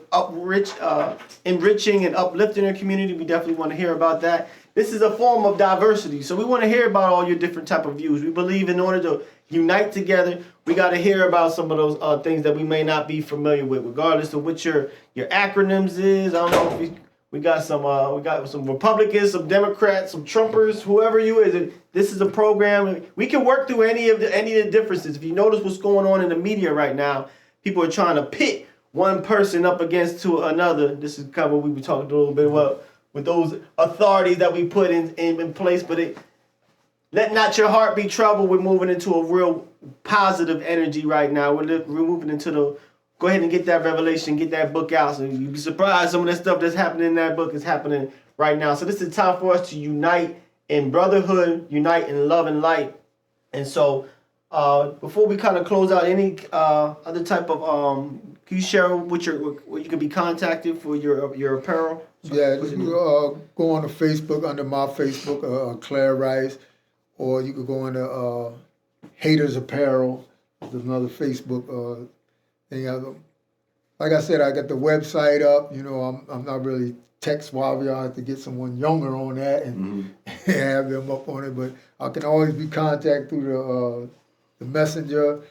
enriching and uplifting the community. We definitely want to hear about that. This is a form of diversity, so we want to hear about all your different type of views. We believe in order to unite together, we got to hear about some of those things that we may not be familiar with, regardless of what your acronyms is. I don't know if we got some Republicans, some Democrats, some Trumpers, whoever you is. This is a program we can work through any of the differences. If you notice what's going on in the media right now, people are trying to pit one person up against to another. This is kind of what we were talking a little bit about with those authorities that we put in place. But let not your heart be troubled. We're moving into a real positive energy right now. We're moving into go ahead and get that revelation, get that book out. So you'd be surprised some of that stuff that's happening in that book is happening right now. So this is time for us to unite in brotherhood, unite in love and light. And so before we kind of close out, any other type of can you share where you can be contacted for your apparel? Yeah, you can go on to Facebook under my Facebook, Claire Rice, or you could go into Haters Apparel. There's another Facebook thing. Like I said, I got the website up. You know, I'm not really tech savvy. I have to get someone younger on that and have them up on it. But I can always be contacted through the messenger.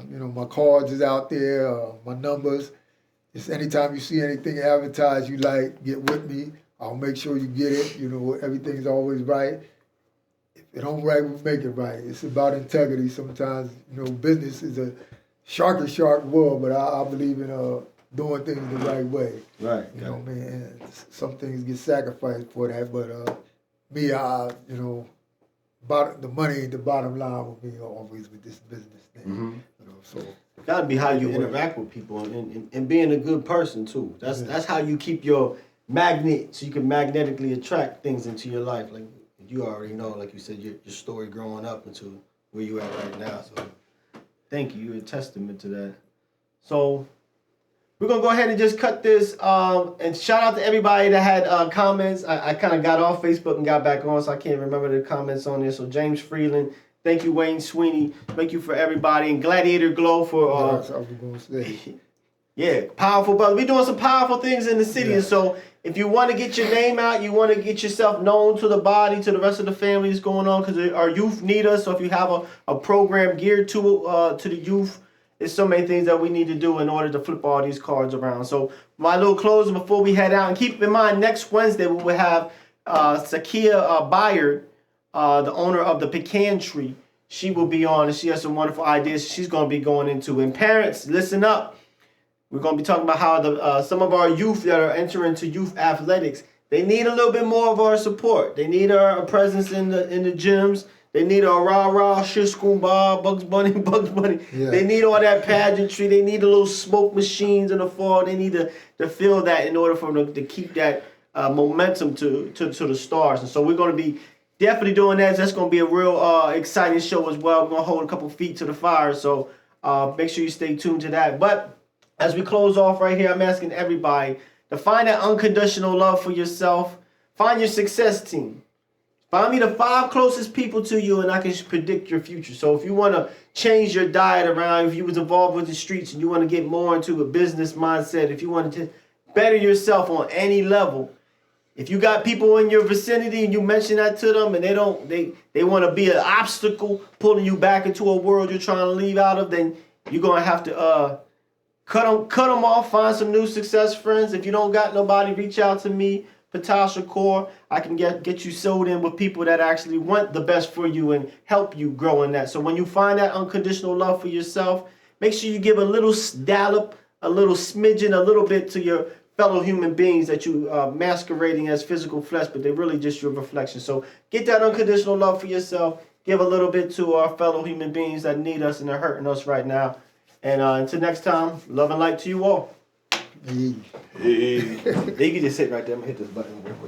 You know, my cards is out there, my numbers. Just anytime you see anything advertised you like, get with me. I'll make sure you get it. You know, everything's always right. If it don't right, we make it right. It's about integrity. Sometimes, you know, business is a shark world, but I believe in doing things the right way. Right. You know what I mean? And some things get sacrificed for that, but me, you know, the money ain't the bottom line with me always with this business thing. You know, so Gotta be how you interact with people and being a good person too. That's how you keep your magnet, so you can magnetically attract things into your life. Like you already know, like you said, your story growing up into where you at right now. So thank you. You're a testament to that. So we're gonna go ahead and just cut this. And shout out to everybody that had comments. I kind of got off Facebook and got back on, so I can't remember the comments on there. So James Freeland, thank you, Wayne Sweeney. Thank you for everybody. And Gladiator Glow for that's what I was gonna say. yeah, powerful brother. We're doing some powerful things in the city. And so if you want to get your name out, you want to get yourself known to the body, to the rest of the family that's going on, because our youth need us. So if you have a program geared to the youth, there's so many things that we need to do in order to flip all these cards around. So my little closing before we head out, and keep in mind next Wednesday we will have Sakia Byard, the owner of the Pecan Tree. She will be on, and she has some wonderful ideas she's going to be going into. And parents, listen up. We're going to be talking about how some of our youth that are entering into youth athletics, they need a little bit more of our support. They need our presence in the gyms. They need a rah-rah, shish school bar, Bugs Bunny. Yeah. They need all that pageantry. They need the little smoke machines in the fall. They need to feel that in order for them to keep that momentum to the stars. And so we're going to be definitely doing that. That's going to be a real exciting show as well. We're going to hold a couple feet to the fire. So make sure you stay tuned to that. But as we close off right here, I'm asking everybody to find that unconditional love for yourself. Find your success team. Find me the 5 closest people to you, and I can predict your future. So if you want to change your diet around, if you was involved with the streets and you want to get more into a business mindset, if you want to better yourself on any level, if you got people in your vicinity and you mention that to them and they want to be an obstacle pulling you back into a world you're trying to leave out of, then you're going to have to cut them off, find some new success friends. If you don't got nobody, reach out to me, Ptah Shakur. I can get you sewed in with people that actually want the best for you and help you grow in that. So when you find that unconditional love for yourself, make sure you give a little dollop, a little smidgen, a little bit to your fellow human beings that you masquerading as physical flesh, but they're really just your reflection. So get that unconditional love for yourself. Give a little bit to our fellow human beings that need us and are hurting us right now. And until next time, love and light to you all. Hey. You can just sit right there. I'm going to hit this button real quick.